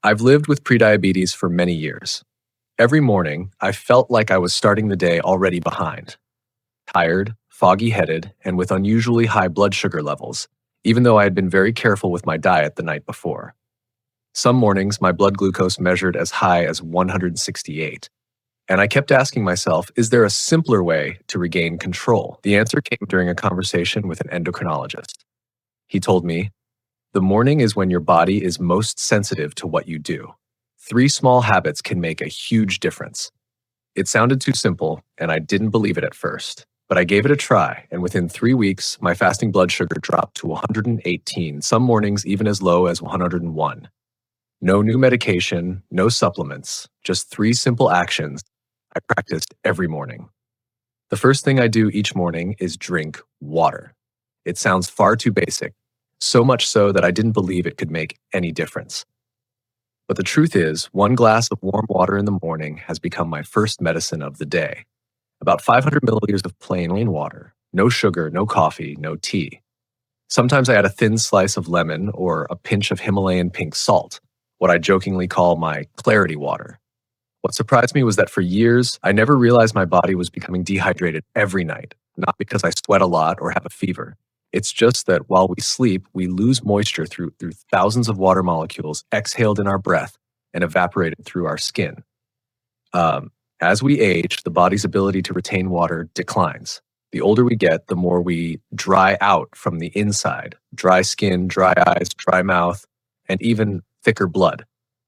I've lived with prediabetes for many years. Every morning, I felt like I was starting the day already behind, tired, foggy headed, and with unusually high blood sugar levels, even though I had been very careful with my diet the night before. Some mornings, my blood glucose measured as high as 168. And I kept asking myself, is there a simpler way to regain control? The answer came during a conversation with an endocrinologist. He told me, the morning is when your body is most sensitive to what you do. 3 small habits can make a huge difference. It sounded too simple, and I didn't believe it at first. But I gave it a try, and within 3 weeks, my fasting blood sugar dropped to 118, some mornings even as low as 101. No new medication, no supplements, just 3 simple actions I practiced every morning. The first thing I do each morning is drink water. It sounds far too basic, so much so that I didn't believe it could make any difference. But the truth is, 1 glass of warm water in the morning has become my first medicine of the day. About 500 milliliters of plain water, no sugar, no coffee, no tea. Sometimes I add a thin slice of lemon or a pinch of Himalayan pink salt, what I jokingly call my clarity water. What surprised me was that for years, I never realized my body was becoming dehydrated every night, not because I sweat a lot or have a fever. It's just that while we sleep, we lose moisture through thousands of water molecules exhaled in our breath and evaporated through our skin. As we age, the body's ability to retain water declines. The older we get, the more we dry out from the inside. Dry skin, dry eyes, dry mouth, and even thicker blood.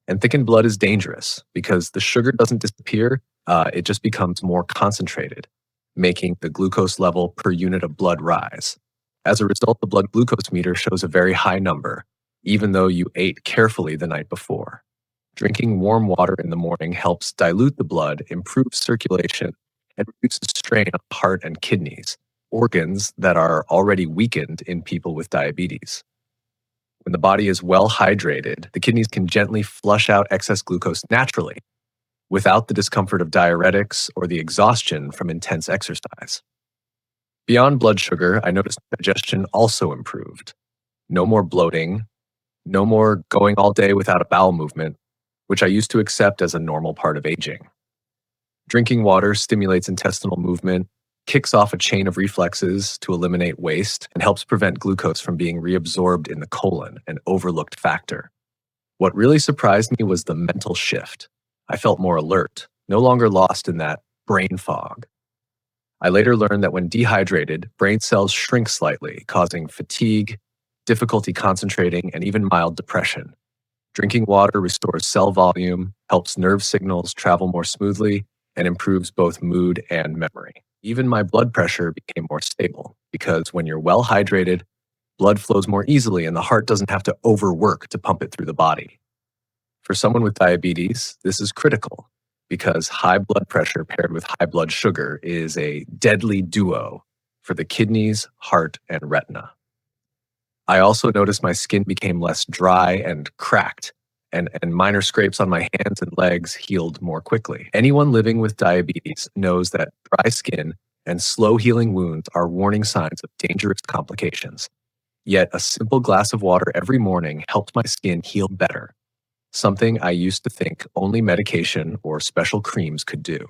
And thickened blood is dangerous because the sugar doesn't disappear, it just becomes more concentrated, making the glucose level per unit of blood rise. As a result, the blood glucose meter shows a very high number, even though you ate carefully the night before. Drinking warm water in the morning helps dilute the blood, improve circulation, and reduces strain on the heart and kidneys, organs that are already weakened in people with diabetes. When the body is well hydrated, the kidneys can gently flush out excess glucose naturally, without the discomfort of diuretics or the exhaustion from intense exercise. Beyond blood sugar, I noticed digestion also improved. No more bloating, no more going all day without a bowel movement, which I used to accept as a normal part of aging. Drinking water stimulates intestinal movement, kicks off a chain of reflexes to eliminate waste, and helps prevent glucose from being reabsorbed in the colon, an overlooked factor. What really surprised me was the mental shift. I felt more alert, no longer lost in that brain fog. I later learned that when dehydrated, brain cells shrink slightly, causing fatigue, difficulty concentrating, and even mild depression. Drinking water restores cell volume, helps nerve signals travel more smoothly, and improves both mood and memory. Even my blood pressure became more stable because when you're well hydrated, blood flows more easily and the heart doesn't have to overwork to pump it through the body. For someone with diabetes, this is critical because high blood pressure paired with high blood sugar is a deadly duo for the kidneys, heart, and retina. I also noticed my skin became less dry and cracked, and minor scrapes on my hands and legs healed more quickly. Anyone living with diabetes knows that dry skin and slow healing wounds are warning signs of dangerous complications. Yet a simple glass of water every morning helped my skin heal better, something I used to think only medication or special creams could do.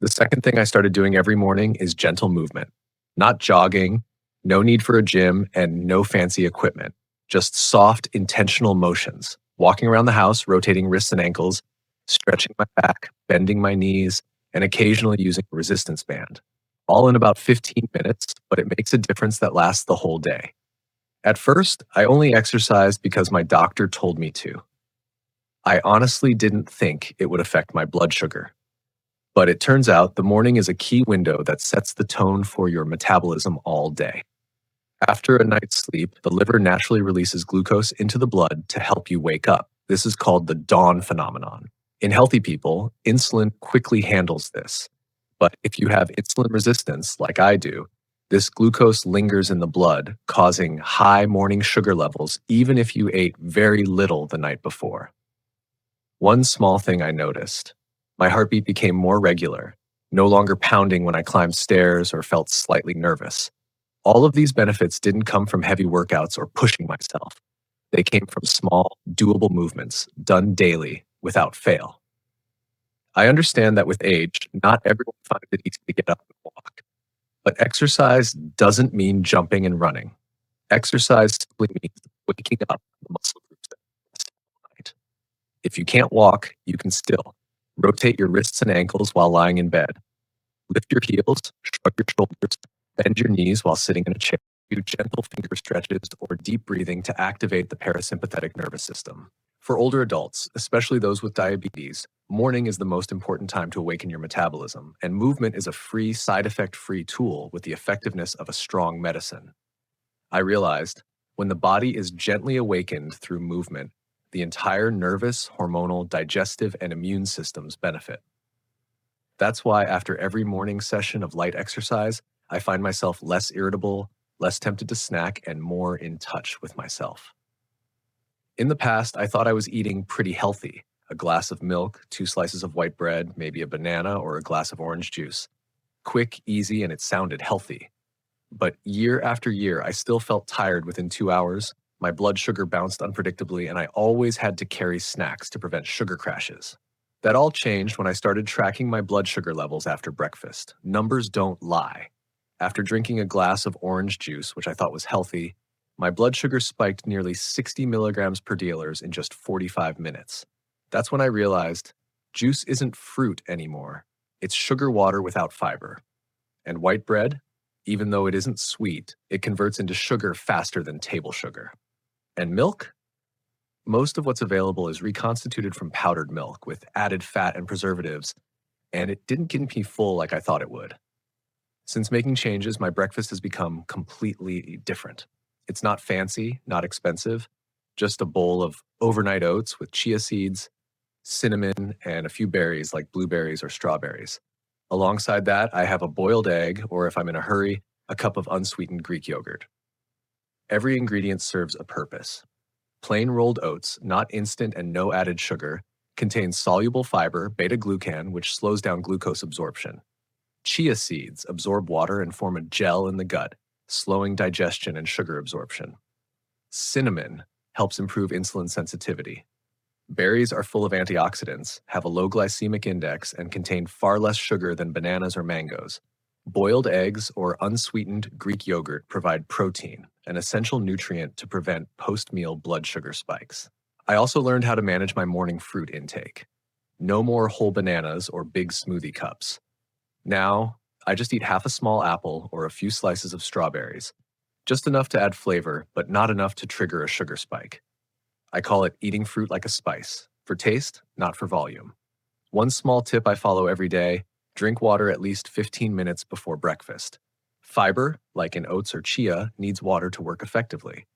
The second thing I started doing every morning is gentle movement. Not jogging, no need for a gym, and no fancy equipment. Just soft, intentional motions. Walking around the house, rotating wrists and ankles, stretching my back, bending my knees, and occasionally using a resistance band. All in about 15 minutes, but it makes a difference that lasts the whole day. At first, I only exercised because my doctor told me to. I honestly didn't think it would affect my blood sugar. But it turns out the morning is a key window that sets the tone for your metabolism all day. After a night's sleep, the liver naturally releases glucose into the blood to help you wake up. This is called the dawn phenomenon. In healthy people, insulin quickly handles this. But if you have insulin resistance, like I do, this glucose lingers in the blood, causing high morning sugar levels even if you ate very little the night before. One small thing I noticed. My heartbeat became more regular, no longer pounding when I climbed stairs or felt slightly nervous. All of these benefits didn't come from heavy workouts or pushing myself. They came from small, doable movements done daily without fail. I understand that with age, not everyone finds it easy to get up and walk, but exercise doesn't mean jumping and running. Exercise simply means waking up the muscle groups that rest all night. If you can't walk, you can still rotate your wrists and ankles while lying in bed. Lift your heels, shrug your shoulders, bend your knees while sitting in a chair. Do gentle finger stretches or deep breathing to activate the parasympathetic nervous system. For older adults, especially those with diabetes, morning is the most important time to awaken your metabolism, and movement is a free, side effect free tool with the effectiveness of a strong medicine. I realized when the body is gently awakened through movement, the entire nervous, hormonal, digestive, and immune systems benefit. That's why after every morning session of light exercise, I find myself less irritable, less tempted to snack, and more in touch with myself. In the past, I thought I was eating pretty healthy: a glass of milk, 2 slices of white bread, maybe a banana or a glass of orange juice. Quick, easy, and it sounded healthy. But year after year, I still felt tired within 2 hours. My blood sugar bounced unpredictably, and I always had to carry snacks to prevent sugar crashes. That all changed when I started tracking my blood sugar levels after breakfast. Numbers don't lie. After drinking a glass of orange juice, which I thought was healthy, my blood sugar spiked nearly 60 milligrams per deciliters in just 45 minutes. That's when I realized juice isn't fruit anymore. It's sugar water without fiber. And white bread, even though it isn't sweet, it converts into sugar faster than table sugar. And milk? Most of what's available is reconstituted from powdered milk with added fat and preservatives, and it didn't keep me full like I thought it would. Since making changes, my breakfast has become completely different. It's not fancy, not expensive, just a bowl of overnight oats with chia seeds, cinnamon, and a few berries like blueberries or strawberries. Alongside that, I have a boiled egg, or if I'm in a hurry, a cup of unsweetened Greek yogurt. Every ingredient serves a purpose. Plain rolled oats, not instant and no added sugar, contains soluble fiber, beta glucan, which slows down glucose absorption. Chia seeds absorb water and form a gel in the gut, slowing digestion and sugar absorption. Cinnamon helps improve insulin sensitivity. Berries are full of antioxidants, have a low glycemic index, and contain far less sugar than bananas or mangoes. Boiled eggs or unsweetened Greek yogurt provide protein, an essential nutrient to prevent post-meal blood sugar spikes. I also learned how to manage my morning fruit intake. No more whole bananas or big smoothie cups. Now, I just eat half a small apple or a few slices of strawberries, just enough to add flavor, but not enough to trigger a sugar spike. I call it eating fruit like a spice, for taste, not for volume. One small tip I follow every day: drink water at least 15 minutes before breakfast. Fiber, like in oats or chia, needs water to work effectively.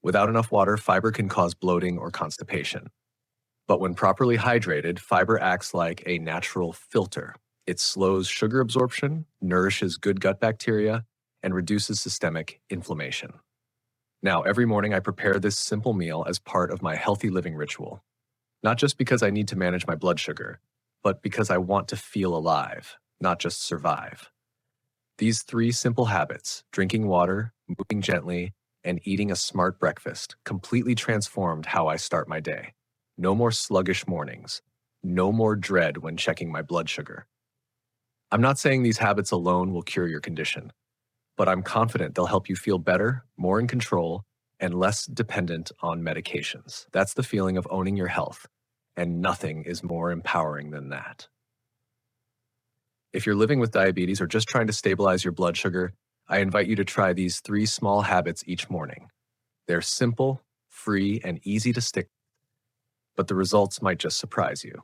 Without enough water, fiber can cause bloating or constipation. But when properly hydrated, fiber acts like a natural filter. It slows sugar absorption, nourishes good gut bacteria, and reduces systemic inflammation. Now, every morning I prepare this simple meal as part of my healthy living ritual. Not just because I need to manage my blood sugar, but because I want to feel alive, not just survive. These 3 simple habits, drinking water, moving gently, and eating a smart breakfast, completely transformed how I start my day. No more sluggish mornings. No more dread when checking my blood sugar. I'm not saying these habits alone will cure your condition, but I'm confident they'll help you feel better, more in control, and less dependent on medications. That's the feeling of owning your health, and nothing is more empowering than that. If you're living with diabetes or just trying to stabilize your blood sugar, I invite you to try these 3 small habits each morning. They're simple, free, and easy to stick, but the results might just surprise you.